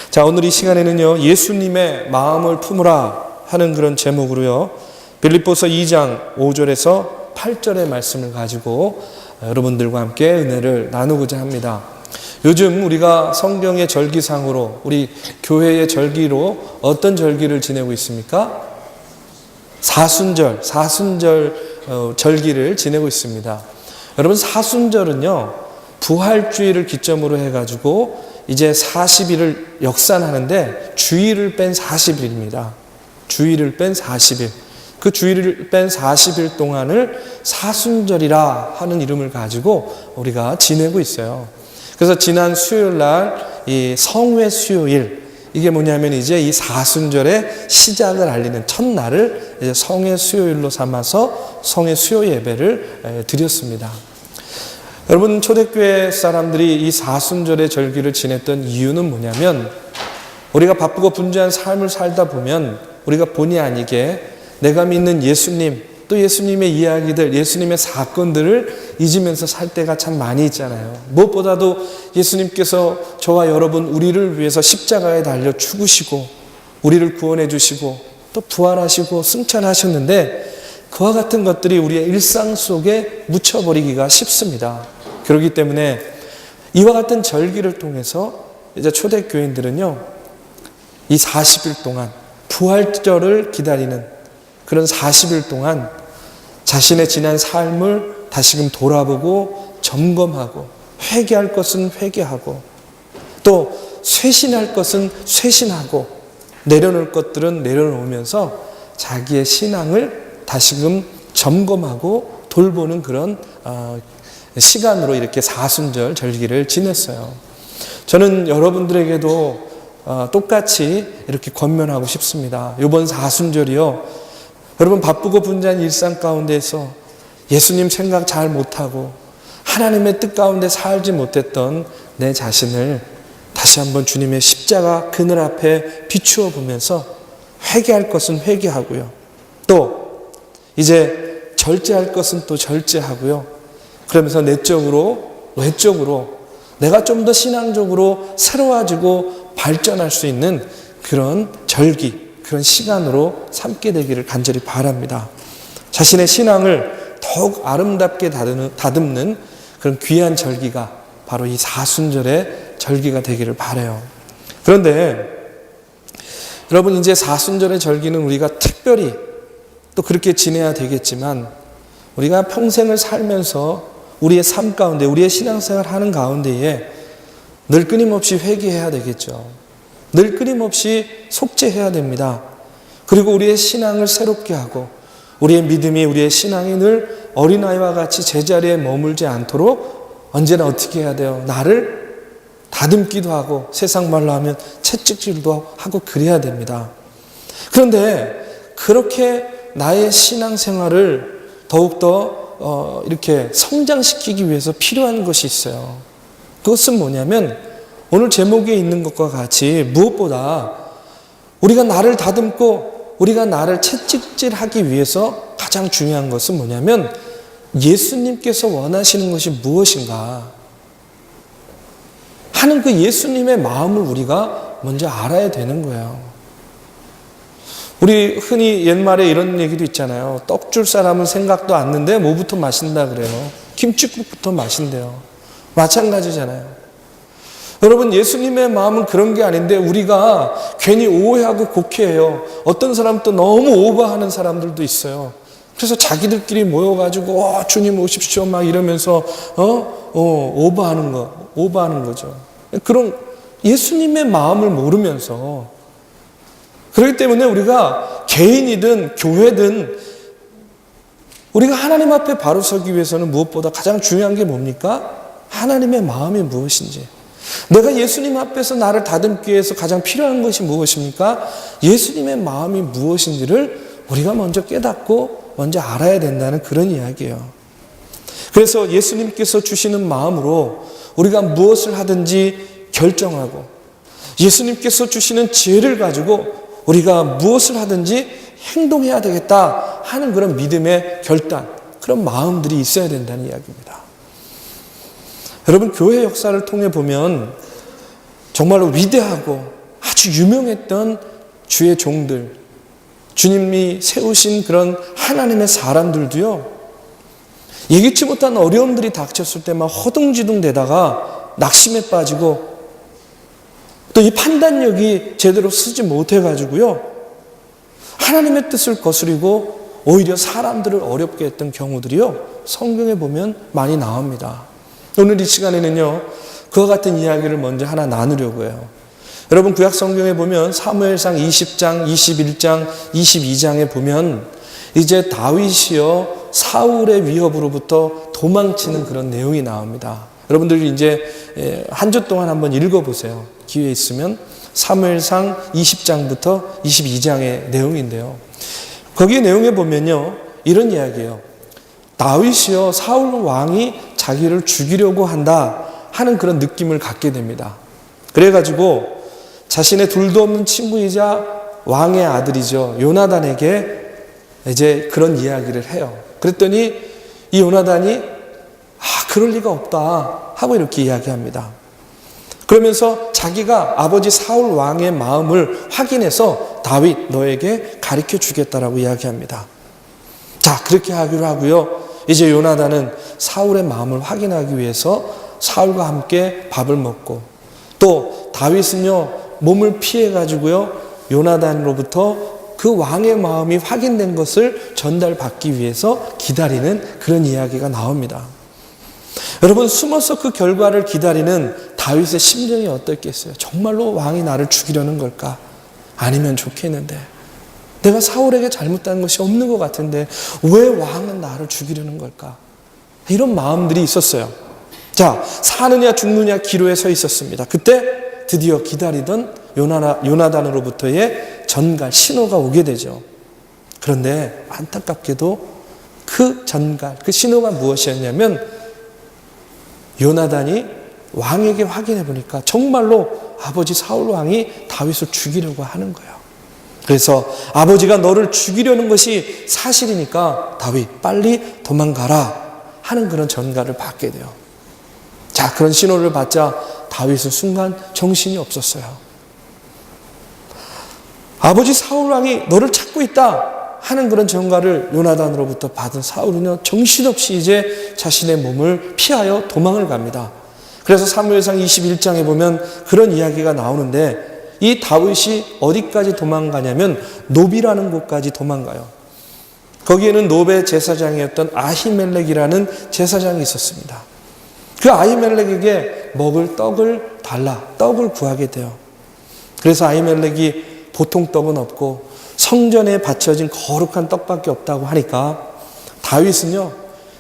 자, 오늘 이 시간에는요, 예수님의 마음을 품으라 하는 그런 제목으로요, 빌립보서 2장 5절에서 8절의 말씀을 가지고 여러분들과 함께 은혜를 나누고자 합니다. 요즘 우리가 성경의 절기상으로, 우리 교회의 절기로 어떤 절기를 지내고 있습니까? 사순절 절기를 지내고 있습니다. 여러분, 사순절은요, 부활주의를 기점으로 해가지고 이제 40일을 역산하는데 주일을 뺀 40일입니다. 주일을 뺀 40일. 그 주일을 뺀 40일 동안을 사순절이라 하는 이름을 가지고 우리가 지내고 있어요. 그래서 지난 수요일 날 이 성회 수요일, 이게 뭐냐면 이제 이 사순절의 시작을 알리는 첫날을 이제 성회 수요일로 삼아서 성회 수요 예배를 드렸습니다. 여러분, 초대교회 사람들이 이 사순절의 절기를 지냈던 이유는 뭐냐면, 우리가 바쁘고 분주한 삶을 살다 보면 우리가 본의 아니게 내가 믿는 예수님, 또 예수님의 이야기들, 예수님의 사건들을 잊으면서 살 때가 참 많이 있잖아요. 무엇보다도 예수님께서 저와 여러분, 우리를 위해서 십자가에 달려 죽으시고 우리를 구원해 주시고 또 부활하시고 승천하셨는데, 그와 같은 것들이 우리의 일상 속에 묻혀버리기가 쉽습니다. 그렇기 때문에 이와 같은 절기를 통해서 이제 초대교인들은요, 이 40일 동안 부활절을 기다리는 그런 40일 동안 자신의 지난 삶을 다시금 돌아보고 점검하고, 회개할 것은 회개하고, 또 쇄신할 것은 쇄신하고, 내려놓을 것들은 내려놓으면서 자기의 신앙을 다시금 점검하고 돌보는 그런 시간으로 이렇게 사순절 절기를 지냈어요. 저는 여러분들에게도 똑같이 이렇게 권면하고 싶습니다. 이번 사순절이요, 여러분 바쁘고 분주한 일상 가운데서 예수님 생각 잘 못하고 하나님의 뜻 가운데 살지 못했던 내 자신을 다시 한번 주님의 십자가 그늘 앞에 비추어 보면서 회개할 것은 회개하고요, 또 이제 절제할 것은 또 절제하고요, 그러면서 내적으로 외적으로 내가 좀 더 신앙적으로 새로워지고 발전할 수 있는 그런 절기, 그런 시간으로 삼게 되기를 간절히 바랍니다. 자신의 신앙을 더욱 아름답게 다듬는 그런 귀한 절기가 바로 이 사순절의 절기가 되기를 바라요. 그런데 여러분, 이제 사순절의 절기는 우리가 특별히 또 그렇게 지내야 되겠지만, 우리가 평생을 살면서 우리의 삶 가운데, 우리의 신앙생활 하는 가운데에 늘 끊임없이 회개해야 되겠죠. 늘 끊임없이 속죄해야 됩니다. 그리고 우리의 신앙을 새롭게 하고, 우리의 믿음이, 우리의 신앙이 늘 어린아이와 같이 제자리에 머물지 않도록 언제나 어떻게 해야 돼요? 나를 다듬기도 하고, 세상 말로 하면 채찍질도 하고 그래야 됩니다. 그런데 그렇게 나의 신앙생활을 더욱더 이렇게 성장시키기 위해서 필요한 것이 있어요. 그것은 뭐냐면, 오늘 제목에 있는 것과 같이 무엇보다 우리가 나를 다듬고 우리가 나를 채찍질하기 위해서 가장 중요한 것은 뭐냐면, 예수님께서 원하시는 것이 무엇인가 하는 그 예수님의 마음을 우리가 먼저 알아야 되는 거예요. 우리 흔히 옛말에 이런 얘기도 있잖아요. 떡 줄 사람은 생각도 않는데 뭐부터 마신다 그래요? 김치국부터 마신대요. 마찬가지잖아요. 여러분, 예수님의 마음은 그런 게 아닌데 우리가 괜히 오해하고 곡해해요. 어떤 사람은 또 너무 오버하는 사람들도 있어요. 그래서 자기들끼리 모여가지고 주님 오십시오 막 이러면서 오버하는 거죠. 그런 예수님의 마음을 모르면서, 그렇기 때문에 우리가 개인이든 교회든 우리가 하나님 앞에 바로 서기 위해서는 무엇보다 가장 중요한 게 뭡니까? 하나님의 마음이 무엇인지, 내가 예수님 앞에서 나를 다듬기 위해서 가장 필요한 것이 무엇입니까? 예수님의 마음이 무엇인지를 우리가 먼저 깨닫고 먼저 알아야 된다는 그런 이야기예요. 그래서 예수님께서 주시는 마음으로 우리가 무엇을 하든지 결정하고, 예수님께서 주시는 지혜를 가지고 우리가 무엇을 하든지 행동해야 되겠다 하는 그런 믿음의 결단, 그런 마음들이 있어야 된다는 이야기입니다. 여러분, 교회 역사를 통해 보면 정말로 위대하고 아주 유명했던 주의 종들, 주님이 세우신 그런 하나님의 사람들도요, 예기치 못한 어려움들이 닥쳤을 때 막 허둥지둥 대다가 낙심에 빠지고 또 이 판단력이 제대로 쓰지 못해가지고요, 하나님의 뜻을 거스리고 오히려 사람들을 어렵게 했던 경우들이요, 성경에 보면 많이 나옵니다. 오늘 이 시간에는요, 그와 같은 이야기를 먼저 하나 나누려고 해요. 여러분, 구약 성경에 보면 사무엘상 20장, 21장, 22장에 보면 이제 다윗이요, 사울의 위협으로부터 도망치는 그런 내용이 나옵니다. 여러분들이 이제 한 주 동안 한번 읽어보세요. 기회 있으면. 사무엘상 20장부터 22장의 내용인데요. 거기 내용에 보면요, 이런 이야기예요. 다윗이요, 사울 왕이 자기를 죽이려고 한다 하는 그런 느낌을 갖게 됩니다. 그래가지고 자신의 둘도 없는 친구이자 왕의 아들이죠, 요나단에게 이제 그런 이야기를 해요. 그랬더니 이 요나단이 그럴 리가 없다 하고 이렇게 이야기합니다. 그러면서 자기가 아버지 사울 왕의 마음을 확인해서 다윗 너에게 가르쳐 주겠다라고 이야기합니다. 자, 그렇게 하기로 하고요, 이제 요나단은 사울의 마음을 확인하기 위해서 사울과 함께 밥을 먹고, 또 다윗은요 몸을 피해 가지고요 요나단으로부터 그 왕의 마음이 확인된 것을 전달받기 위해서 기다리는 그런 이야기가 나옵니다. 여러분, 숨어서 그 결과를 기다리는 다윗의 심정이 어떻겠어요? 정말로 왕이 나를 죽이려는 걸까? 아니면 좋겠는데, 내가 사울에게 잘못한 것이 없는 것 같은데 왜 왕은 나를 죽이려는 걸까? 이런 마음들이 있었어요. 자, 사느냐 죽느냐 기로에 서 있었습니다. 그때 드디어 기다리던 요나단으로부터의 전갈, 신호가 오게 되죠. 그런데 안타깝게도 그 전갈, 그 신호가 무엇이었냐면, 요나단이 왕에게 확인해 보니까 정말로 아버지 사울 왕이 다윗을 죽이려고 하는 거예요. 그래서 아버지가 너를 죽이려는 것이 사실이니까 다윗 빨리 도망가라 하는 그런 전갈을 받게 돼요. 자, 그런 신호를 받자 다윗은 순간 정신이 없었어요. 아버지 사울 왕이 너를 찾고 있다 하는 그런 전갈을 요나단으로부터 받은 사울은요, 정신없이 이제 자신의 몸을 피하여 도망을 갑니다. 그래서 사무엘상 21장에 보면 그런 이야기가 나오는데, 이 다윗이 어디까지 도망가냐면 노비라는 곳까지 도망가요. 거기에는 노베 제사장이었던 아히멜렉이라는 제사장이 있었습니다. 그 아히멜렉에게 먹을 떡을 달라, 떡을 구하게 돼요. 그래서 아히멜렉이 보통 떡은 없고 성전에 바쳐진 거룩한 떡밖에 없다고 하니까 다윗은요,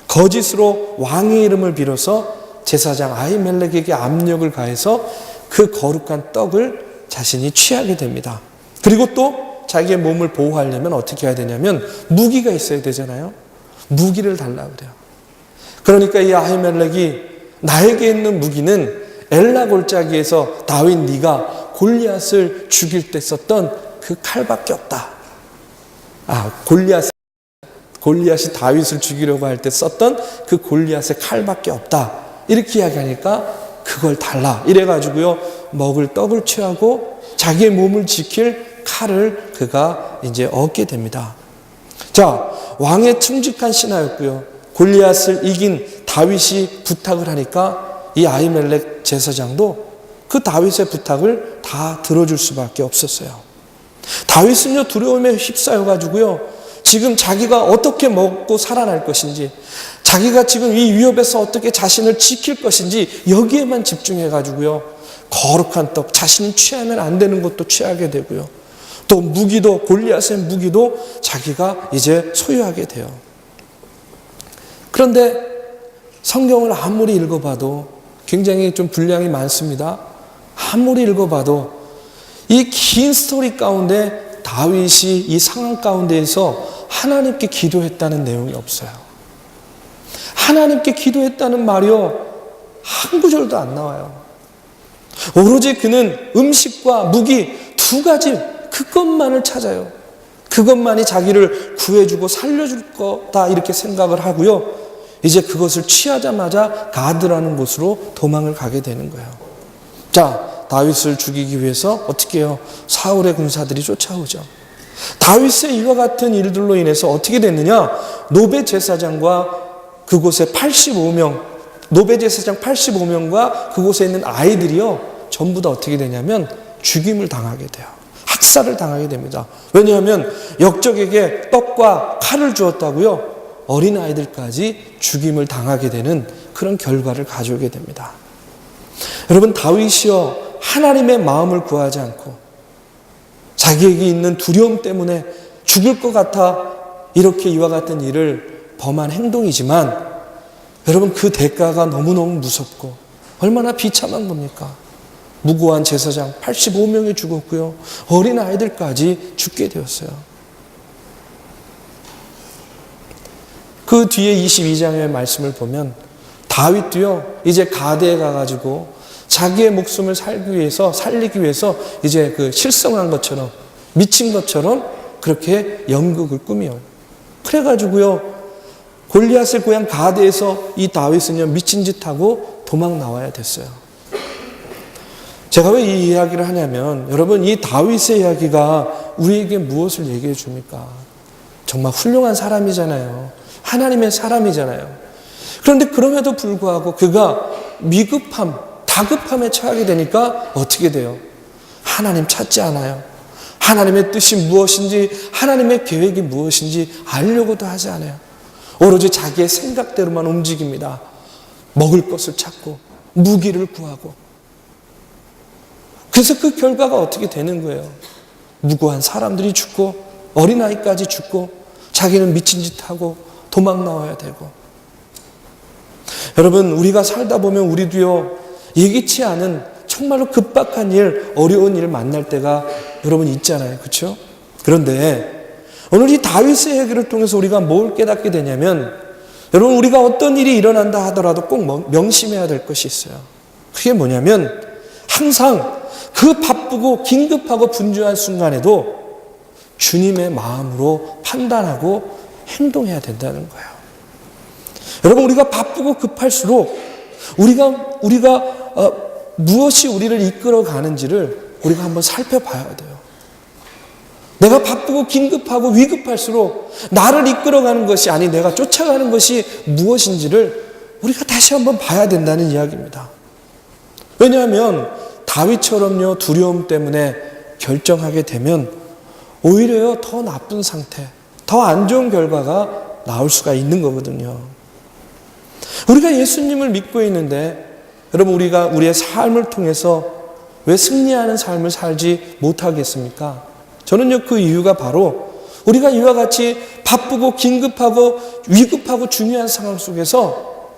거짓으로 왕의 이름을 빌어서 제사장 아히멜렉에게 압력을 가해서 그 거룩한 떡을 자신이 취하게 됩니다. 그리고 또 자기의 몸을 보호하려면 어떻게 해야 되냐면 무기가 있어야 되잖아요. 무기를 달라고 그래요. 그러니까 이 아히멜렉이 나에게 있는 무기는 엘라 골짜기에서 다윗 네가 골리앗을 죽일 때 썼던 그 칼밖에 없다. 골리앗이 다윗을 죽이려고 할 때 썼던 그 골리앗의 칼밖에 없다. 이렇게 이야기하니까 그걸 달라. 이래가지고요, 먹을 떡을 취하고 자기의 몸을 지킬 칼을 그가 이제 얻게 됩니다. 자, 왕의 충직한 신하였고요, 골리앗을 이긴 다윗이 부탁을 하니까 이 아히멜렉 제사장도 그 다윗의 부탁을 다 들어줄 수밖에 없었어요. 다윗은요, 두려움에 휩싸여 가지고요, 지금 자기가 어떻게 먹고 살아날 것인지, 자기가 지금 이 위협에서 어떻게 자신을 지킬 것인지 여기에만 집중해 가지고요, 거룩한 떡, 자신이 취하면 안 되는 것도 취하게 되고요, 또 무기도, 골리앗의 무기도 자기가 이제 소유하게 돼요. 그런데 성경을 아무리 읽어봐도 굉장히 좀 분량이 많습니다. 아무리 읽어봐도 이 긴 스토리 가운데 다윗이 이 상황 가운데에서 하나님께 기도했다는 내용이 없어요. 하나님께 기도했다는 말이요, 한 구절도 안 나와요. 오로지 그는 음식과 무기 두 가지, 그것만을 찾아요. 그것만이 자기를 구해주고 살려줄 거다 이렇게 생각을 하고요, 이제 그것을 취하자마자 가드라는 곳으로 도망을 가게 되는 거예요. 자, 다윗을 죽이기 위해서 어떻게 해요? 사울의 군사들이 쫓아오죠. 다윗의 이와 같은 일들로 인해서 어떻게 됐느냐? 노베 제사장과 그곳에 85명, 노베 제사장 85명과 그곳에 있는 아이들이요, 전부 다 어떻게 되냐면 죽임을 당하게 돼요. 학살을 당하게 됩니다. 왜냐하면 역적에게 떡과 칼을 주었다고요, 어린 아이들까지 죽임을 당하게 되는 그런 결과를 가져오게 됩니다. 여러분, 다윗이요, 하나님의 마음을 구하지 않고 자기에게 있는 두려움 때문에 죽을 것 같아 이렇게 이와 같은 일을 범한 행동이지만, 여러분, 그 대가가 너무너무 무섭고 얼마나 비참한 겁니까? 무고한 제사장 85명이 죽었고요, 어린 아이들까지 죽게 되었어요. 그 뒤에 22장의 말씀을 보면 다윗도요, 이제 가드에 가가지고 자기의 목숨을 살리기 위해서 이제 그 실성한 것처럼, 미친 것처럼 그렇게 연극을 꾸며요. 그래가지고요, 골리앗의 고향 가드에서 이 다윗은요, 미친 짓 하고 도망 나와야 됐어요. 제가 왜 이 이야기를 하냐면, 여러분, 이 다윗의 이야기가 우리에게 무엇을 얘기해 줍니까? 정말 훌륭한 사람이잖아요. 하나님의 사람이잖아요. 그런데 그럼에도 불구하고 그가 다급함에 처하게 되니까 어떻게 돼요? 하나님 찾지 않아요. 하나님의 뜻이 무엇인지, 하나님의 계획이 무엇인지 알려고도 하지 않아요. 오로지 자기의 생각대로만 움직입니다. 먹을 것을 찾고 무기를 구하고. 그래서 그 결과가 어떻게 되는 거예요? 무고한 사람들이 죽고 어린아이까지 죽고 자기는 미친 짓 하고 도망 나와야 되고. 여러분, 우리가 살다 보면 우리도요, 예기치 않은 정말로 급박한 일, 어려운 일을 만날 때가 여러분 있잖아요. 그렇죠? 그런데 오늘 이 다윗의 얘기를 통해서 우리가 뭘 깨닫게 되냐면, 여러분, 우리가 어떤 일이 일어난다 하더라도 꼭 명심해야 될 것이 있어요. 그게 뭐냐면, 항상 그 바쁘고 긴급하고 분주한 순간에도 주님의 마음으로 판단하고 행동해야 된다는 거예요. 여러분, 우리가 바쁘고 급할수록 우리가 무엇이 우리를 이끌어 가는지를 우리가 한번 살펴봐야 돼요. 내가 바쁘고 긴급하고 위급할수록 나를 이끌어가는 것이, 아니 내가 쫓아가는 것이 무엇인지를 우리가 다시 한번 봐야 된다는 이야기입니다. 왜냐하면 다윗처럼요, 두려움 때문에 결정하게 되면 오히려 더 나쁜 상태, 더 안 좋은 결과가 나올 수가 있는 거거든요. 우리가 예수님을 믿고 있는데, 여러분, 우리가 우리의 삶을 통해서 왜 승리하는 삶을 살지 못하겠습니까? 저는요, 그 이유가 바로 우리가 이와 같이 바쁘고 긴급하고 위급하고 중요한 상황 속에서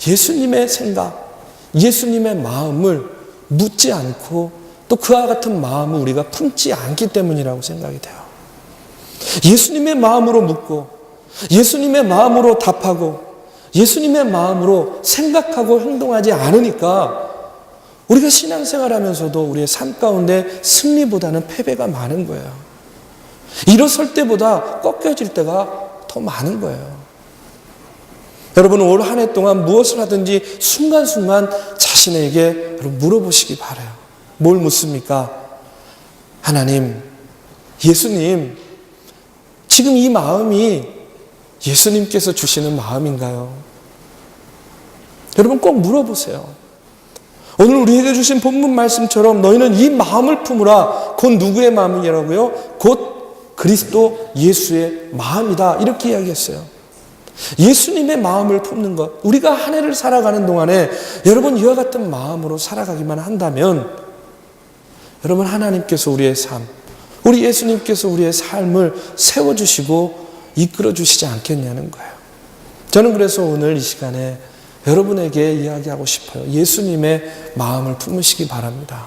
예수님의 생각, 예수님의 마음을 묻지 않고 또 그와 같은 마음을 우리가 품지 않기 때문이라고 생각이 돼요. 예수님의 마음으로 묻고 예수님의 마음으로 답하고 예수님의 마음으로 생각하고 행동하지 않으니까 우리가 신앙생활하면서도 우리의 삶 가운데 승리보다는 패배가 많은 거예요. 일어설 때보다 꺾여질 때가 더 많은 거예요. 여러분, 올 한 해 동안 무엇을 하든지 순간순간 자신에게 물어보시기 바라요. 뭘 묻습니까? 하나님, 예수님, 지금 이 마음이 예수님께서 주시는 마음인가요? 여러분, 꼭 물어보세요. 오늘 우리에게 주신 본문 말씀처럼 너희는 이 마음을 품으라. 곧 누구의 마음이라고요? 곧 그리스도 예수의 마음이다. 이렇게 이야기했어요. 예수님의 마음을 품는 것. 우리가 한 해를 살아가는 동안에 여러분, 이와 같은 마음으로 살아가기만 한다면 여러분, 하나님께서 우리의 삶, 우리 예수님께서 우리의 삶을 세워주시고 이끌어주시지 않겠냐는 거예요. 저는 그래서 오늘 이 시간에 여러분에게 이야기하고 싶어요. 예수님의 마음을 품으시기 바랍니다.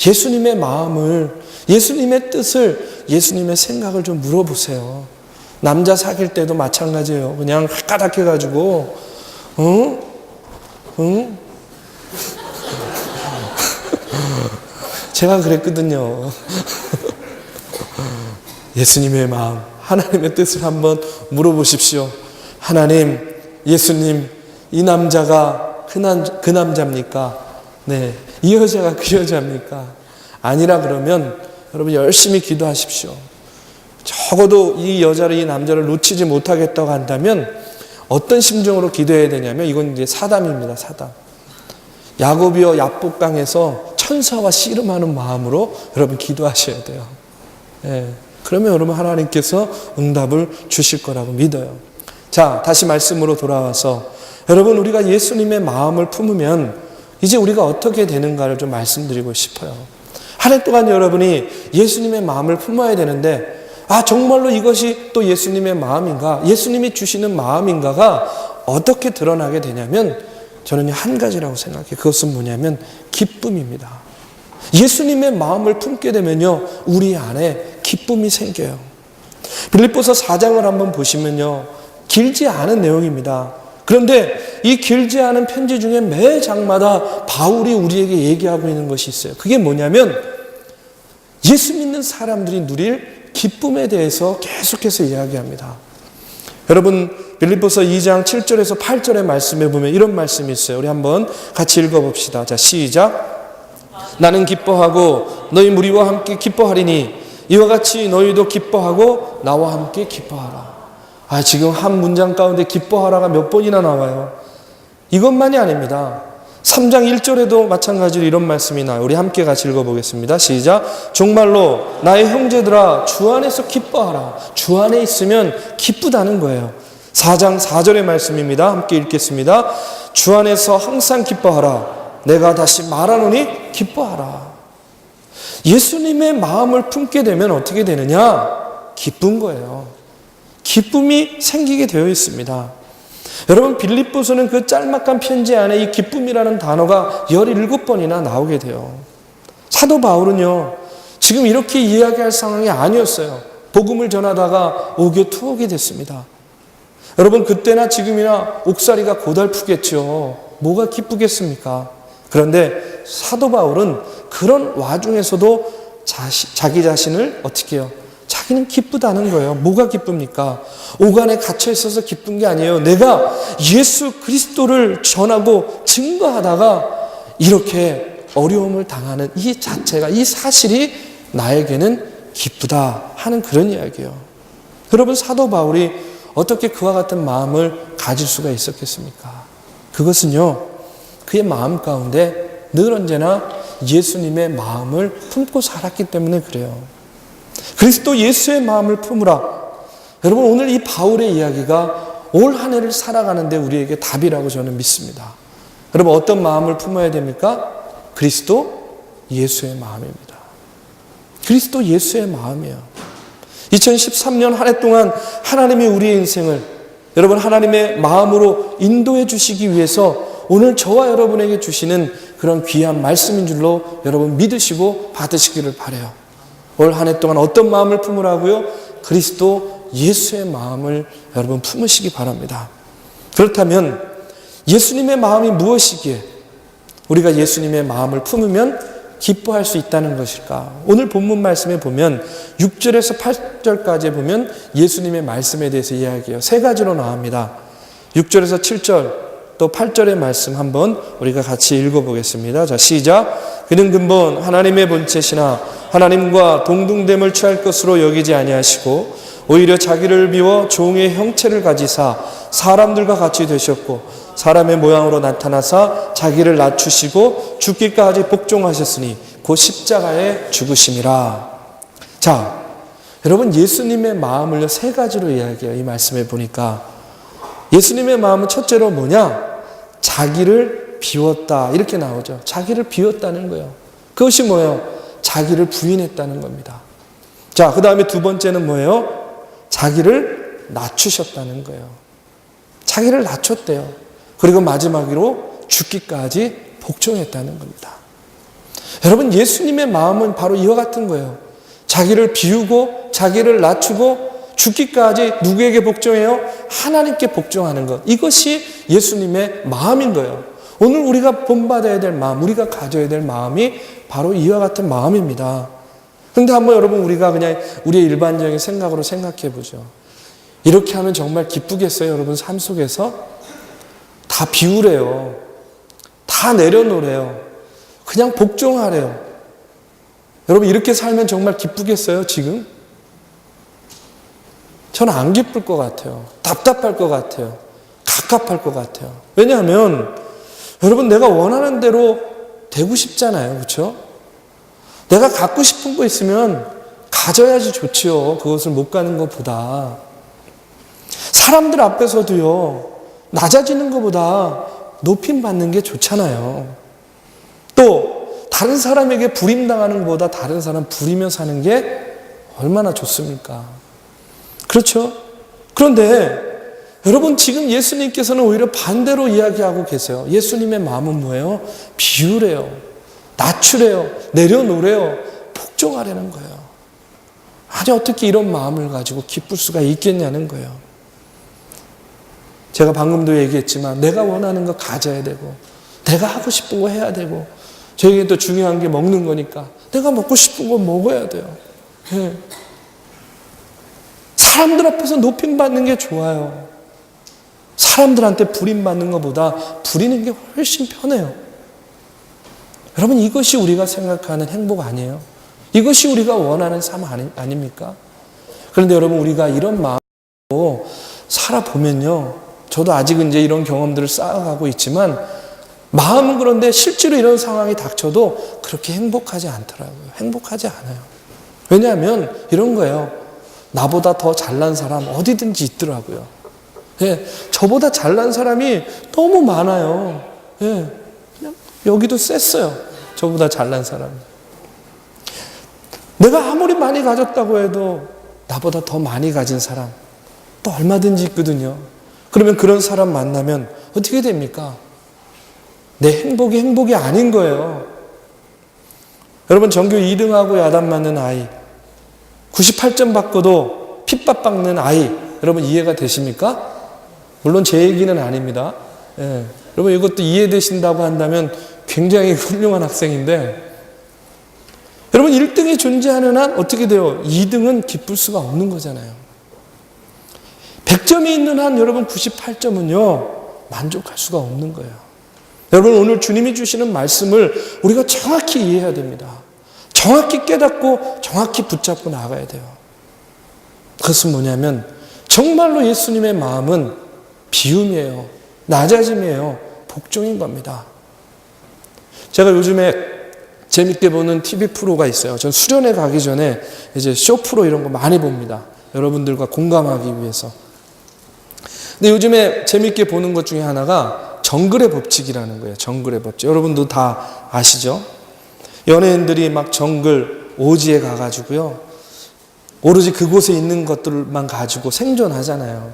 예수님의 마음을, 예수님의 뜻을, 예수님의 생각을 좀 물어보세요. 남자 사귈 때도 마찬가지예요. 그냥 까닥 해가지고 응? 제가 그랬거든요. 예수님의 마음, 하나님의 뜻을 한번 물어보십시오. 하나님, 예수님, 이 남자가 그 남자입니까? 네. 이 여자가 그 여자입니까? 아니라 그러면 여러분 열심히 기도하십시오. 적어도 이 여자를, 이 남자를 놓치지 못하겠다고 한다면 어떤 심정으로 기도해야 되냐면 이건 이제 사담입니다. 사담. 야곱이여 야복강에서 천사와 씨름하는 마음으로 여러분 기도하셔야 돼요. 예. 그러면 여러분 하나님께서 응답을 주실 거라고 믿어요. 자, 다시 말씀으로 돌아와서 여러분 우리가 예수님의 마음을 품으면 이제 우리가 어떻게 되는가를 좀 말씀드리고 싶어요. 한 해 동안 여러분이 예수님의 마음을 품어야 되는데 정말로 이것이 또 예수님의 마음인가, 예수님이 주시는 마음인가가 어떻게 드러나게 되냐면 저는 한 가지라고 생각해요. 그것은 뭐냐면 기쁨입니다. 예수님의 마음을 품게 되면요, 우리 안에 기쁨이 생겨요. 빌립보서 4장을 한번 보시면요, 길지 않은 내용입니다. 그런데 이 길지 않은 편지 중에 매 장마다 바울이 우리에게 얘기하고 있는 것이 있어요. 그게 뭐냐면 예수 믿는 사람들이 누릴 기쁨에 대해서 계속해서 이야기합니다. 여러분 빌립보서 2장 7절에서 8절의 말씀에 보면 이런 말씀이 있어요. 우리 한번 같이 읽어봅시다. 자, 시작. 나는 기뻐하고 너희 무리와 함께 기뻐하리니 이와 같이 너희도 기뻐하고 나와 함께 기뻐하라. 지금 한 문장 가운데 기뻐하라가 몇 번이나 나와요. 이것만이 아닙니다. 3장 1절에도 마찬가지로 이런 말씀이 나와요. 우리 함께 같이 읽어보겠습니다. 시작. 정말로 나의 형제들아 주 안에서 기뻐하라. 주 안에 있으면 기쁘다는 거예요. 4장 4절의 말씀입니다. 함께 읽겠습니다. 주 안에서 항상 기뻐하라. 내가 다시 말하노니 기뻐하라. 예수님의 마음을 품게 되면 어떻게 되느냐? 기쁜 거예요. 기쁨이 생기게 되어 있습니다. 여러분 빌립보서는 그 짤막한 편지 안에 이 기쁨이라는 단어가 17번이나 나오게 돼요. 사도 바울은요, 지금 이렇게 이야기할 상황이 아니었어요. 복음을 전하다가 옥에 투옥이 됐습니다. 여러분 그때나 지금이나 옥살이가 고달프겠죠. 뭐가 기쁘겠습니까? 그런데 사도 바울은 그런 와중에서도 자기 자신을 어떻게 해요? 자기는 기쁘다는 거예요. 뭐가 기쁩니까? 옥 안에 갇혀 있어서 기쁜 게 아니에요. 내가 예수 그리스도를 전하고 증거하다가 이렇게 어려움을 당하는 이 자체가, 이 사실이 나에게는 기쁘다 하는 그런 이야기예요. 여러분 사도 바울이 어떻게 그와 같은 마음을 가질 수가 있었겠습니까? 그것은요, 그의 마음 가운데 늘 언제나 예수님의 마음을 품고 살았기 때문에 그래요. 그리스도 예수의 마음을 품으라. 여러분 오늘 이 바울의 이야기가 올 한 해를 살아가는데 우리에게 답이라고 저는 믿습니다. 여러분 어떤 마음을 품어야 됩니까? 그리스도 예수의 마음입니다. 그리스도 예수의 마음이에요. 2013년 한 해 동안 하나님이 우리의 인생을 여러분 하나님의 마음으로 인도해 주시기 위해서 오늘 저와 여러분에게 주시는 그런 귀한 말씀인 줄로 여러분 믿으시고 받으시기를 바라요. 올 한 해 동안 어떤 마음을 품으라고요? 그리스도 예수의 마음을 여러분 품으시기 바랍니다. 그렇다면 예수님의 마음이 무엇이기에 우리가 예수님의 마음을 품으면 기뻐할 수 있다는 것일까? 오늘 본문 말씀에 보면 6절에서 8절까지 보면 예수님의 말씀에 대해서 이야기해요. 세 가지로 나옵니다. 6절에서 7절 또 8절의 말씀 한번 우리가 같이 읽어보겠습니다. 자, 시작. 그는 근본 하나님의 본체시나 하나님과 동등됨을 취할 것으로 여기지 아니하시고 오히려 자기를 비워 종의 형체를 가지사 사람들과 같이 되셨고 사람의 모양으로 나타나사 자기를 낮추시고 죽기까지 복종하셨으니 곧 십자가에 죽으심이라. 자, 여러분 예수님의 마음을 세 가지로 이야기해요. 이 말씀에 보니까 예수님의 마음은 첫째로 뭐냐? 자기를 비웠다 이렇게 나오죠. 자기를 비웠다는 거예요. 그것이 뭐예요? 자기를 부인했다는 겁니다. 자, 그 다음에 두 번째는 뭐예요? 자기를 낮추셨다는 거예요. 자기를 낮췄대요. 그리고 마지막으로 죽기까지 복종했다는 겁니다. 여러분 예수님의 마음은 바로 이와 같은 거예요. 자기를 비우고 자기를 낮추고 죽기까지 누구에게 복종해요? 하나님께 복종하는 것. 이것이 예수님의 마음인 거예요. 오늘 우리가 본받아야 될 마음, 우리가 가져야 될 마음이 바로 이와 같은 마음입니다. 그런데 한번 여러분 우리가 그냥 우리의 일반적인 생각으로 생각해 보죠. 이렇게 하면 정말 기쁘겠어요? 여러분 삶 속에서? 다 비우래요. 다 내려놓으래요. 그냥 복종하래요. 여러분 이렇게 살면 정말 기쁘겠어요 지금? 저는 안 기쁠 것 같아요. 답답할 것 같아요. 갑갑할 것 같아요. 왜냐하면 여러분 내가 원하는 대로 되고 싶잖아요. 그렇죠? 내가 갖고 싶은 거 있으면 가져야지 좋지요. 그것을 못 가는 것보다. 사람들 앞에서도요. 낮아지는 것보다 높임 받는 게 좋잖아요. 또 다른 사람에게 부림당하는 것보다 다른 사람 부리며 사는 게 얼마나 좋습니까? 그렇죠? 그런데 여러분 지금 예수님께서는 오히려 반대로 이야기하고 계세요. 예수님의 마음은 뭐예요? 비우래요. 낮추래요. 내려놓으래요. 복종하려는 거예요. 아니 어떻게 이런 마음을 가지고 기쁠 수가 있겠냐는 거예요. 제가 방금도 얘기했지만 내가 원하는 거 가져야 되고 내가 하고 싶은 거 해야 되고 저에게 또 중요한 게 먹는 거니까 내가 먹고 싶은 거 먹어야 돼요. 네. 사람들 앞에서 높임 받는 게 좋아요. 사람들한테 부림받는 것보다 부리는 게 훨씬 편해요. 여러분 이것이 우리가 생각하는 행복 아니에요? 이것이 우리가 원하는 삶 아닙니까? 그런데 여러분 우리가 이런 마음으로 살아보면요. 저도 아직은 이제 이런 경험들을 쌓아가고 있지만 마음은 그런데 실제로 이런 상황이 닥쳐도 그렇게 행복하지 않더라고요. 행복하지 않아요. 왜냐하면 이런 거예요. 나보다 더 잘난 사람 어디든지 있더라고요. 예, 저보다 잘난 사람이 너무 많아요. 예, 그냥 여기도 셌어요. 저보다 잘난 사람이. 내가 아무리 많이 가졌다고 해도 나보다 더 많이 가진 사람 또 얼마든지 있거든요. 그러면 그런 사람 만나면 어떻게 됩니까? 내 행복이 아닌 거예요. 여러분 전교 2등하고 야단 맞는 아이 98점 받고도 핍박 받는 아이 여러분 이해가 되십니까? 물론 제 얘기는 아닙니다. 예. 여러분 이것도 이해되신다고 한다면 굉장히 훌륭한 학생인데 여러분 1등이 존재하는 한 어떻게 돼요? 2등은 기쁠 수가 없는 거잖아요. 100점이 있는 한 여러분 98점은요 만족할 수가 없는 거예요. 여러분 오늘 주님이 주시는 말씀을 우리가 정확히 이해해야 됩니다. 정확히 깨닫고 정확히 붙잡고 나가야 돼요. 그것은 뭐냐면 정말로 예수님의 마음은 비움이에요. 낮아짐이에요. 복종인 겁니다. 제가 요즘에 재밌게 보는 TV 프로가 있어요. 전 수련회 가기 전에 이제 쇼 프로 이런 거 많이 봅니다. 여러분들과 공감하기 위해서. 근데 요즘에 재밌게 보는 것 중에 하나가 정글의 법칙이라는 거예요. 정글의 법칙. 여러분도 다 아시죠? 연예인들이 막 정글 오지에 가가지고요. 오로지 그곳에 있는 것들만 가지고 생존하잖아요.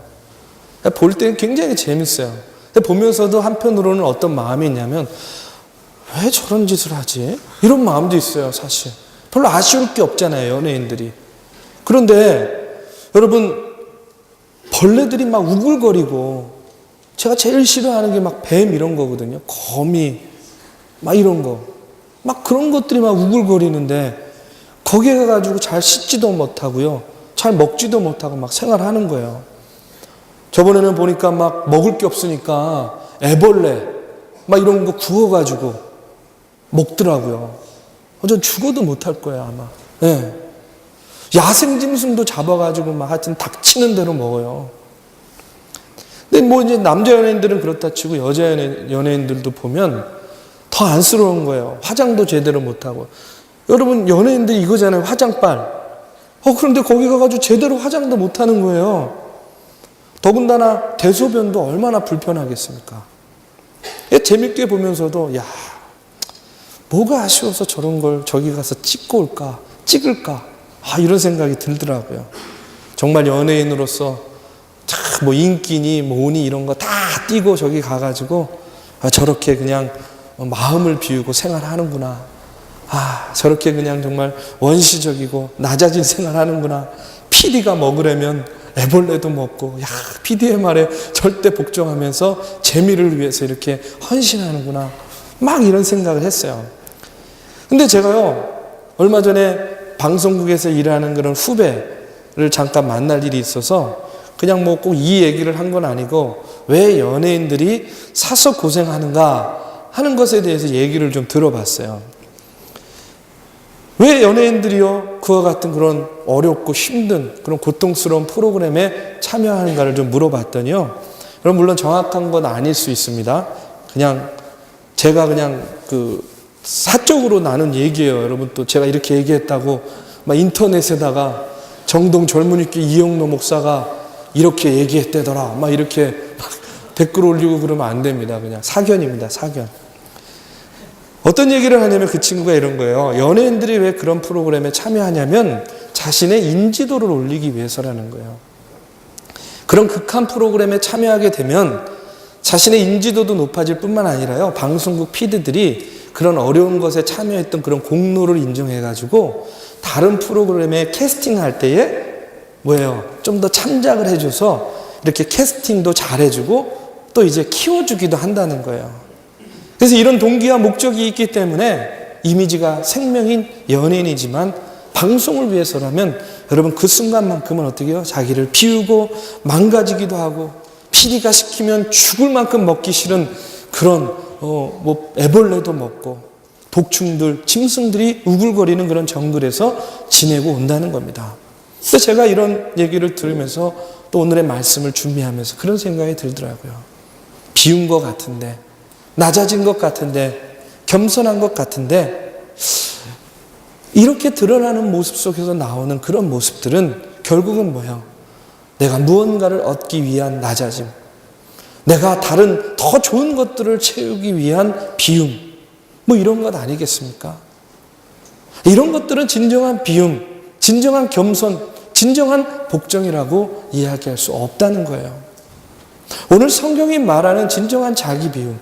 볼 때는 굉장히 재밌어요. 근데 보면서도 한편으로는 어떤 마음이 있냐면 왜 저런 짓을 하지? 이런 마음도 있어요, 사실. 별로 아쉬울 게 없잖아요, 연예인들이. 그런데 여러분 벌레들이 막 우글거리고 제가 제일 싫어하는 게 막 뱀 이런 거거든요. 거미 막 이런 거. 막 그런 것들이 막 우글거리는데 거기에 가가지고 잘 씻지도 못하고요. 잘 먹지도 못하고 막 생활하는 거예요. 저번에는 보니까 막 먹을 게 없으니까 애벌레 막 이런 거 구워가지고 먹더라고요. 전 죽어도 못할 거예요 아마. 네. 야생짐승도 잡아가지고 막 하여튼 닥치는 대로 먹어요. 근데 뭐 이제 남자 연예인들은 그렇다 치고 여자 연예인들도 보면 더 안쓰러운 거예요. 화장도 제대로 못하고. 여러분 연예인들 이거잖아요. 화장빨. 그런데 거기 가가지고 제대로 화장도 못하는 거예요. 더군다나 대소변도 얼마나 불편하겠습니까? 재밌게 보면서도 야 뭐가 아쉬워서 저런 걸 저기 가서 찍고 올까 찍을까 이런 생각이 들더라고요. 정말 연예인으로서 뭐 인기니 뭐니 이런 거 다 띄고 저기 가가지고 저렇게 그냥 마음을 비우고 생활하는구나. 저렇게 그냥 정말 원시적이고 낮아진 생활하는구나. PD가 먹으려면 애벌레도 먹고 PD의 말에 절대 복종하면서 재미를 위해서 이렇게 헌신하는구나. 막 이런 생각을 했어요. 근데 제가요 얼마 전에 방송국에서 일하는 그런 후배를 잠깐 만날 일이 있어서 그냥 뭐 꼭 이 얘기를 한 건 아니고 왜 연예인들이 사서 고생하는가 하는 것에 대해서 얘기를 좀 들어봤어요. 왜 연예인들이요 그와 같은 그런 어렵고 힘든 그런 고통스러운 프로그램에 참여하는가를 좀 물어봤더니요, 여러분 물론 정확한 건 아닐 수 있습니다. 그냥 제가 그냥 그 사적으로 나눈 얘기예요. 여러분 또 제가 이렇게 얘기했다고 막 인터넷에다가 정동 젊은이교 이영로 목사가 이렇게 얘기했대더라 막 이렇게 막 댓글 올리고 그러면 안 됩니다. 그냥 사견입니다. 사견. 어떤 얘기를 하냐면 그 친구가 이런 거예요. 연예인들이 왜 그런 프로그램에 참여하냐면 자신의 인지도를 올리기 위해서라는 거예요. 그런 극한 프로그램에 참여하게 되면 자신의 인지도도 높아질 뿐만 아니라요, 방송국 PD들이 그런 어려운 것에 참여했던 그런 공로를 인정해가지고 다른 프로그램에 캐스팅할 때에 뭐예요? 좀 더 참작을 해줘서 이렇게 캐스팅도 잘해주고 또 이제 키워주기도 한다는 거예요. 그래서 이런 동기와 목적이 있기 때문에 이미지가 생명인 연예인이지만 방송을 위해서라면 여러분 그 순간만큼은 어떻게 해요? 자기를 비우고 망가지기도 하고 PD가 시키면 죽을 만큼 먹기 싫은 그런 애벌레도 먹고 독충들, 짐승들이 우글거리는 그런 정글에서 지내고 온다는 겁니다. 그래서 제가 이런 얘기를 들으면서 또 오늘의 말씀을 준비하면서 그런 생각이 들더라고요. 비운 것 같은데, 낮아진 것 같은데, 겸손한 것 같은데, 이렇게 드러나는 모습 속에서 나오는 그런 모습들은 결국은 뭐예요? 내가 무언가를 얻기 위한 낮아짐, 내가 다른 더 좋은 것들을 채우기 위한 비움, 뭐 이런 것 아니겠습니까? 이런 것들은 진정한 비움, 진정한 겸손, 진정한 복종이라고 이야기할 수 없다는 거예요. 오늘 성경이 말하는 진정한 자기 비움,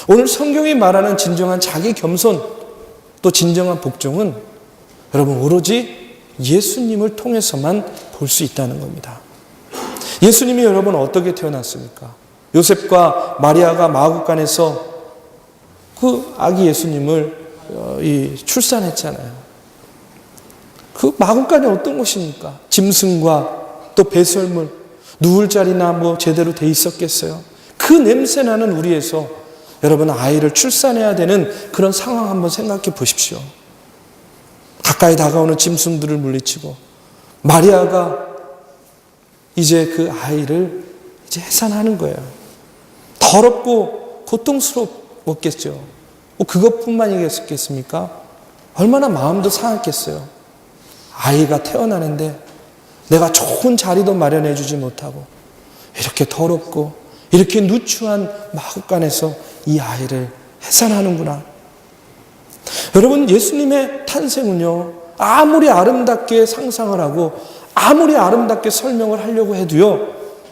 오늘 성경이 말하는 진정한 자기 겸손, 또 진정한 복종은 여러분 오로지 예수님을 통해서만 볼 수 있다는 겁니다. 예수님이 여러분 어떻게 태어났습니까? 요셉과 마리아가 마구간에서 그 아기 예수님을 출산했잖아요. 그 마구간이 어떤 곳입니까? 짐승과 또 배설물, 누울 자리나 뭐 제대로 돼 있었겠어요? 그 냄새나는 우리에서 여러분 아이를 출산해야 되는 그런 상황 한번 생각해 보십시오. 가까이 다가오는 짐승들을 물리치고 마리아가 이제 그 아이를 이제 해산하는 거예요. 더럽고 고통스럽겠죠. 뭐 그것뿐만이겠습니까? 얼마나 마음도 상했겠어요. 아이가 태어나는데 내가 좋은 자리도 마련해 주지 못하고 이렇게 더럽고 이렇게 누추한 마구간에서 이 아이를 해산하는구나. 여러분 예수님의 탄생은요, 아무리 아름답게 상상을 하고 아무리 아름답게 설명을 하려고 해도요,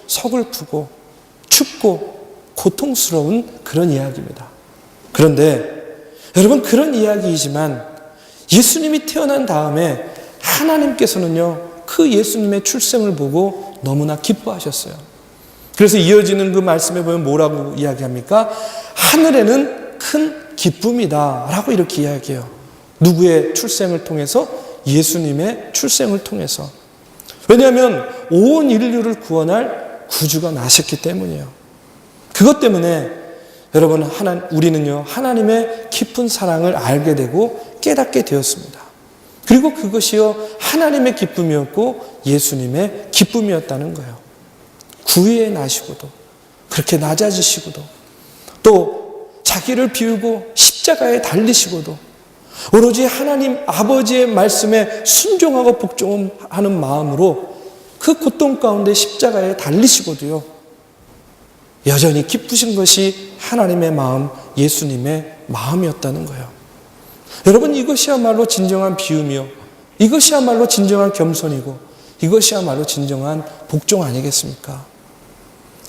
서글프고 춥고 고통스러운 그런 이야기입니다. 그런데 여러분 그런 이야기이지만 예수님이 태어난 다음에 하나님께서는요, 그 예수님의 출생을 보고 너무나 기뻐하셨어요. 그래서 이어지는 그 말씀에 보면 뭐라고 이야기합니까? 하늘에는 큰 기쁨이다 라고 이렇게 이야기해요. 누구의 출생을 통해서? 예수님의 출생을 통해서. 왜냐하면 온 인류를 구원할 구주가 나셨기 때문이에요. 그것 때문에 여러분 우리는요, 하나님의 깊은 사랑을 알게 되고 깨닫게 되었습니다. 그리고 그것이요, 하나님의 기쁨이었고 예수님의 기쁨이었다는 거예요. 구유에 나시고도 그렇게 낮아지시고도 또 자기를 비우고 십자가에 달리시고도 오로지 하나님 아버지의 말씀에 순종하고 복종하는 마음으로 그 고통 가운데 십자가에 달리시고도요, 여전히 기쁘신 것이 하나님의 마음, 예수님의 마음이었다는 거예요. 여러분 이것이야말로 진정한 비움이요, 이것이야말로 진정한 겸손이고 이것이야말로 진정한 복종 아니겠습니까?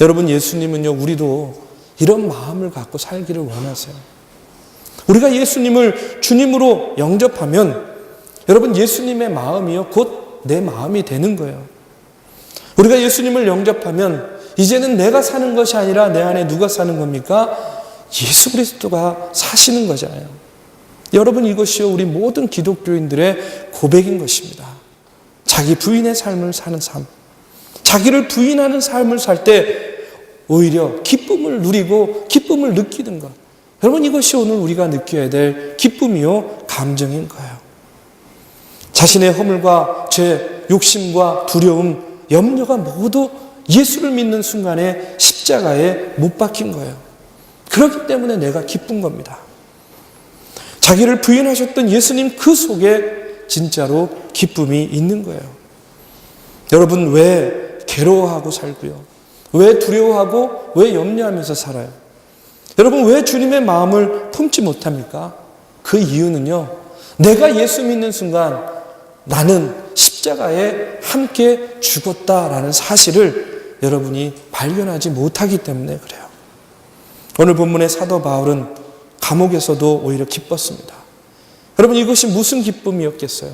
여러분 예수님은요, 우리도 이런 마음을 갖고 살기를 원하세요. 우리가 예수님을 주님으로 영접하면 여러분 예수님의 마음이요, 곧 내 마음이 되는 거예요. 우리가 예수님을 영접하면 이제는 내가 사는 것이 아니라 내 안에 누가 사는 겁니까? 예수 그리스도가 사시는 거잖아요. 여러분 이것이요, 우리 모든 기독교인들의 고백인 것입니다. 자기 부인의 삶을 사는 삶, 자기를 부인하는 삶을 살 때 오히려 기쁨을 누리고 기쁨을 느끼는 것, 여러분, 이것이 오늘 우리가 느껴야 될 기쁨이요 감정인 거예요. 자신의 허물과 죄, 욕심과 두려움, 염려가 모두 예수를 믿는 순간에 십자가에 못 박힌 거예요. 그렇기 때문에 내가 기쁜 겁니다. 자기를 부인하셨던 예수님 그 속에 진짜로 기쁨이 있는 거예요. 여러분, 왜 괴로워하고 살고요? 왜 두려워하고 왜 염려하면서 살아요? 여러분, 왜 주님의 마음을 품지 못합니까? 그 이유는요, 내가 예수 믿는 순간 나는 십자가에 함께 죽었다라는 사실을 여러분이 발견하지 못하기 때문에 그래요. 오늘 본문의 사도 바울은 감옥에서도 오히려 기뻤습니다. 여러분, 이것이 무슨 기쁨이었겠어요?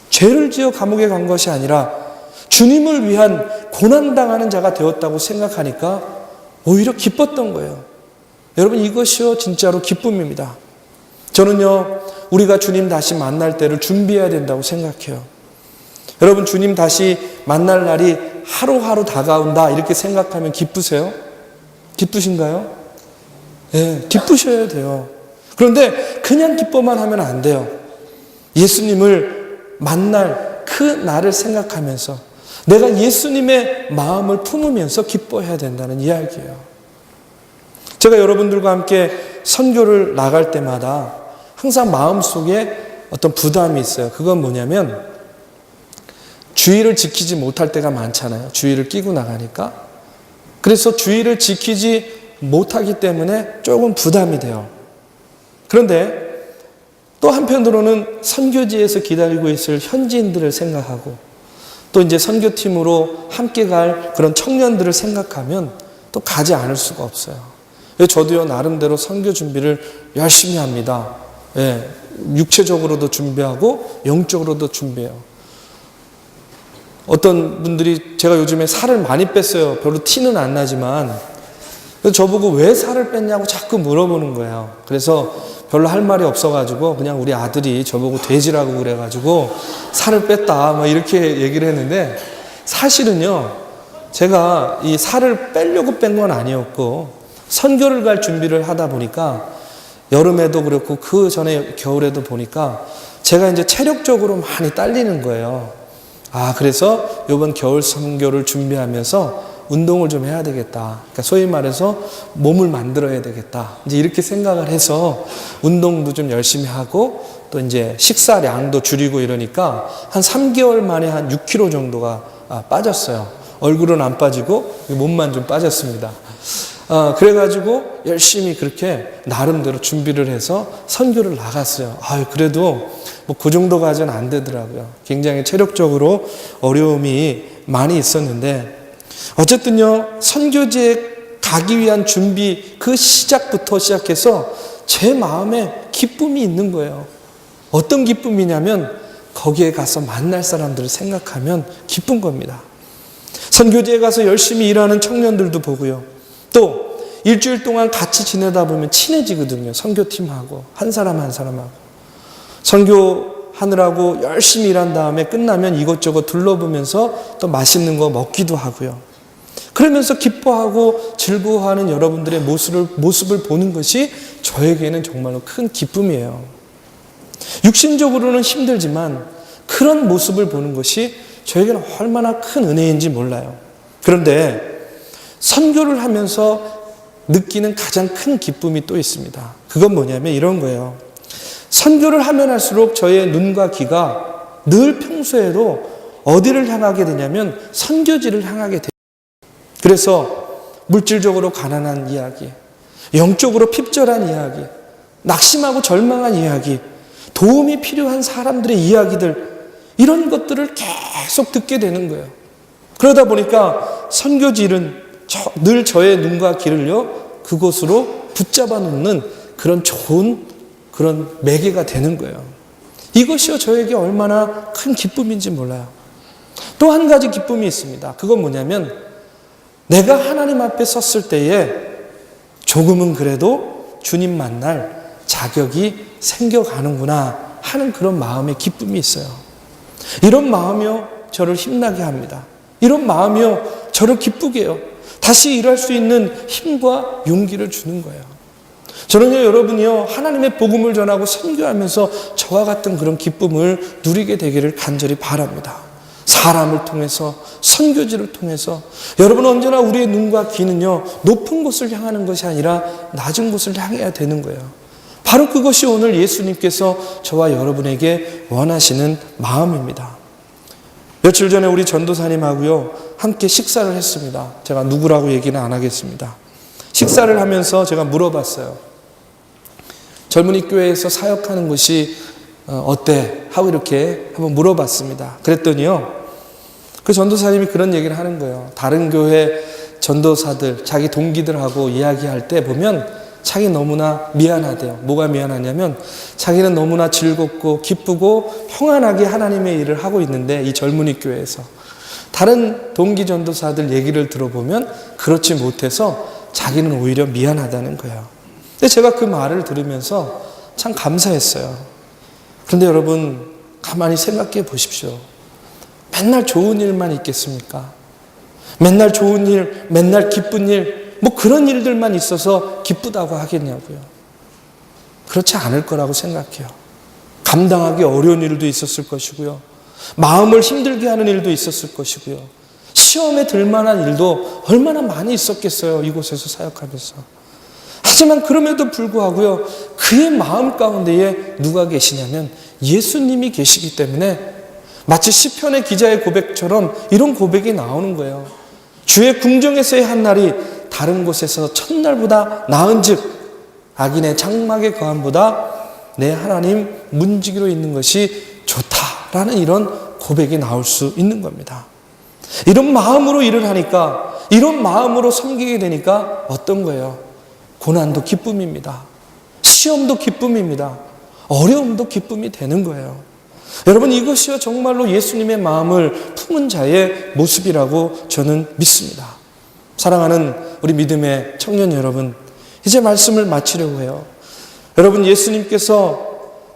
죄를 지어 감옥에 간 것이 아니라 주님을 위한 고난당하는 자가 되었다고 생각하니까 오히려 기뻤던 거예요. 여러분, 이것이요 진짜로 기쁨입니다. 저는요, 우리가 주님 다시 만날 때를 준비해야 된다고 생각해요. 여러분, 주님 다시 만날 날이 하루하루 다가온다 이렇게 생각하면 기쁘세요? 기쁘신가요? 네, 기쁘셔야 돼요. 그런데 그냥 기뻐만 하면 안 돼요. 예수님을 만날 그 날을 생각하면서 내가 예수님의 마음을 품으면서 기뻐해야 된다는 이야기예요. 제가 여러분들과 함께 선교를 나갈 때마다 항상 마음속에 어떤 부담이 있어요. 그건 뭐냐면 주의를 지키지 못할 때가 많잖아요. 주의를 끼고 나가니까. 그래서 주의를 지키지 못하기 때문에 조금 부담이 돼요. 그런데 또 한편으로는 선교지에서 기다리고 있을 현지인들을 생각하고 또 이제 선교팀으로 함께 갈 그런 청년들을 생각하면 또 가지 않을 수가 없어요. 저도요, 나름대로 선교 준비를 열심히 합니다. 예, 육체적으로도 준비하고 영적으로도 준비해요. 어떤 분들이 제가 요즘에 살을 많이 뺐어요. 별로 티는 안 나지만 저보고 왜 살을 뺐냐고 자꾸 물어보는 거예요. 그래서 별로 할 말이 없어가지고 그냥 우리 아들이 저보고 돼지라고 그래가지고 살을 뺐다 막 이렇게 얘기를 했는데, 사실은요, 제가 이 살을 빼려고 뺀 건 아니었고 선교를 갈 준비를 하다 보니까 여름에도 그렇고 그 전에 겨울에도 보니까 제가 이제 체력적으로 많이 딸리는 거예요. 그래서 이번 겨울 선교를 준비하면서 운동을 좀 해야 되겠다. 그러니까 소위 말해서 몸을 만들어야 되겠다. 이제 이렇게 생각을 해서 운동도 좀 열심히 하고 또 이제 식사량도 줄이고 이러니까 한 3개월 만에 한 6kg 정도가 빠졌어요. 얼굴은 안 빠지고 몸만 좀 빠졌습니다. 그래가지고 열심히 그렇게 나름대로 준비를 해서 선교를 나갔어요. 그래도 뭐 그 정도까지는 안 되더라고요. 굉장히 체력적으로 어려움이 많이 있었는데, 어쨌든요, 선교지에 가기 위한 준비 그 시작부터 시작해서 제 마음에 기쁨이 있는 거예요. 어떤 기쁨이냐면 거기에 가서 만날 사람들을 생각하면 기쁜 겁니다. 선교지에 가서 열심히 일하는 청년들도 보고요. 또 일주일 동안 같이 지내다 보면 친해지거든요. 선교팀하고 한 사람 한 사람하고. 선교하느라고 열심히 일한 다음에 끝나면 이것저것 둘러보면서 또 맛있는 거 먹기도 하고요. 그러면서 기뻐하고 즐거워하는 여러분들의 모습을 보는 것이 저에게는 정말로 큰 기쁨이에요. 육신적으로는 힘들지만 그런 모습을 보는 것이 저에게는 얼마나 큰 은혜인지 몰라요. 그런데 선교를 하면서 느끼는 가장 큰 기쁨이 또 있습니다. 그건 뭐냐면 이런 거예요. 선교를 하면 할수록 저의 눈과 귀가 늘 평소에도 어디를 향하게 되냐면 선교지를 향하게 돼요. 그래서 물질적으로 가난한 이야기, 영적으로 핍절한 이야기, 낙심하고 절망한 이야기, 도움이 필요한 사람들의 이야기들, 이런 것들을 계속 듣게 되는 거예요. 그러다 보니까 선교지는 늘 저의 눈과 귀를요, 그곳으로 붙잡아 놓는 그런 좋은 그런 매개가 되는 거예요. 이것이요, 저에게 얼마나 큰 기쁨인지 몰라요. 또 한 가지 기쁨이 있습니다. 그건 뭐냐면 내가 하나님 앞에 섰을 때에 조금은 그래도 주님 만날 자격이 생겨가는구나 하는 그런 마음의 기쁨이 있어요. 이런 마음이요, 저를 힘나게 합니다. 이런 마음이요, 저를 기쁘게 해요. 다시 일할 수 있는 힘과 용기를 주는 거예요. 저는요, 여러분이요, 하나님의 복음을 전하고 선교하면서 저와 같은 그런 기쁨을 누리게 되기를 간절히 바랍니다. 사람을 통해서, 선교지를 통해서. 여러분, 언제나 우리의 눈과 귀는요, 높은 곳을 향하는 것이 아니라 낮은 곳을 향해야 되는 거예요. 바로 그것이 오늘 예수님께서 저와 여러분에게 원하시는 마음입니다. 며칠 전에 우리 전도사님하고요, 함께 식사를 했습니다. 제가 누구라고 얘기는 안 하겠습니다. 식사를 하면서 제가 물어봤어요. 젊은이 교회에서 사역하는 것이 어때? 하고 이렇게 한번 물어봤습니다. 그랬더니요, 그 전도사님이 그런 얘기를 하는 거예요. 다른 교회 전도사들, 자기 동기들하고 이야기할 때 보면 자기 너무나 미안하대요. 뭐가 미안하냐면 자기는 너무나 즐겁고 기쁘고 평안하게 하나님의 일을 하고 있는데, 이 젊은이 교회에서 다른 동기 전도사들 얘기를 들어보면 그렇지 못해서 자기는 오히려 미안하다는 거예요. 근데 제가 그 말을 들으면서 참 감사했어요. 그런데 여러분, 가만히 생각해 보십시오. 맨날 좋은 일만 있겠습니까? 맨날 좋은 일, 맨날 기쁜 일, 뭐 그런 일들만 있어서 기쁘다고 하겠냐고요. 그렇지 않을 거라고 생각해요. 감당하기 어려운 일도 있었을 것이고요. 마음을 힘들게 하는 일도 있었을 것이고요. 시험에 들 만한 일도 얼마나 많이 있었겠어요, 이곳에서 사역하면서. 하지만 그럼에도 불구하고요, 그의 마음 가운데에 누가 계시냐면 예수님이 계시기 때문에 마치 시편의 기자의 고백처럼 이런 고백이 나오는 거예요. 주의 궁정에서의 한 날이 다른 곳에서 첫날보다 나은즉 악인의 장막의 거함보다 내 하나님 문지기로 있는 것이 좋다라는 이런 고백이 나올 수 있는 겁니다. 이런 마음으로 일을 하니까, 이런 마음으로 섬기게 되니까 어떤 거예요? 고난도 기쁨입니다. 시험도 기쁨입니다. 어려움도 기쁨이 되는 거예요. 여러분, 이것이요 정말로 예수님의 마음을 품은 자의 모습이라고 저는 믿습니다. 사랑하는 우리 믿음의 청년 여러분, 이제 말씀을 마치려고 해요. 여러분, 예수님께서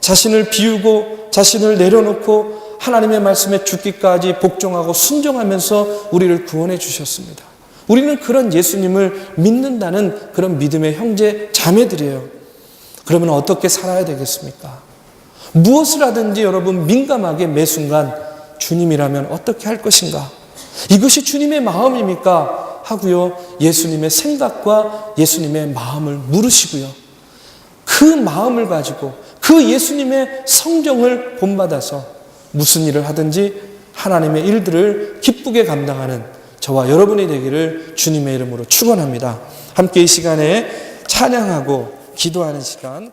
자신을 비우고 자신을 내려놓고 하나님의 말씀에 죽기까지 복종하고 순종하면서 우리를 구원해 주셨습니다. 우리는 그런 예수님을 믿는다는 그런 믿음의 형제 자매들이에요. 그러면 어떻게 살아야 되겠습니까? 무엇을 하든지 여러분 민감하게 매 순간 주님이라면 어떻게 할 것인가? 이것이 주님의 마음입니까? 하고요, 예수님의 생각과 예수님의 마음을 물으시고요, 그 마음을 가지고 그 예수님의 성정을 본받아서 무슨 일을 하든지 하나님의 일들을 기쁘게 감당하는 저와 여러분이 되기를 주님의 이름으로 축원합니다. 함께 이 시간에 찬양하고 기도하는 시간